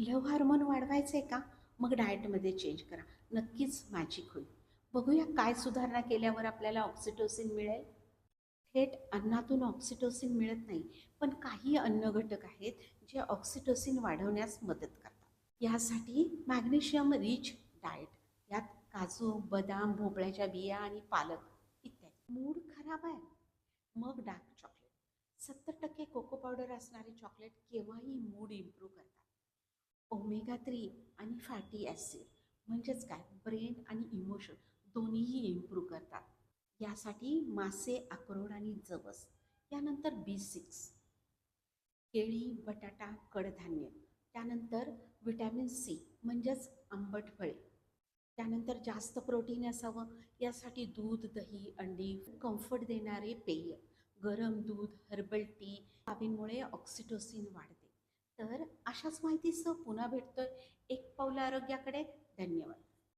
Love hormone वाढवायचे का? मग डाएटमध्ये चेंज करा. नक्कीच मॅजिक होईल. बघूया काय सुधारणा केल्यावर आपल्याला ऑक्सिटोसिन मिळेल. थेट अन्नातून ऑक्सिटोसिन मिळत नाही, पण काही अन्न घटक आहेत जे ऑक्सिटोसिन वाढवण्यास मदत करतात. यासाठी मॅग्नेशियम रिच डाएट, यात काजू, बदाम, भोपळ्याच्या बिया आणि पालक इत्यादी. मूड खराब आहे, मग डार्क चॉकलेट. 70% कोको पावडर असणारे चॉकलेट केव्हाही मूड इम्प्रूव्ह करतात. ओमेगा 3 आणि फॅटी ॲसिड म्हणजेच काय, ब्रेन आणि इमोशन दोन्हीही इम्प्रूव्ह करतात. यासाठी मासे, अक्रोड आणि जवस. यानंतर B6, केळी, बटाटा, कडधान्य. त्यानंतर व्हिटॅमिन सी म्हणजेच आंबट फळे. त्यानंतर जास्त प्रोटीन असावं यासाठी दूध, दही, अंडी. कम्फर्ट देणारे पेय, गरम दूध, हर्बल टी. बाबींमुळे ऑक्सिटोसिन वाढते. तर अशाच माहितीसह पुन्हा भेटतोय एक पाऊल आरोग्याकडे. धन्यवाद.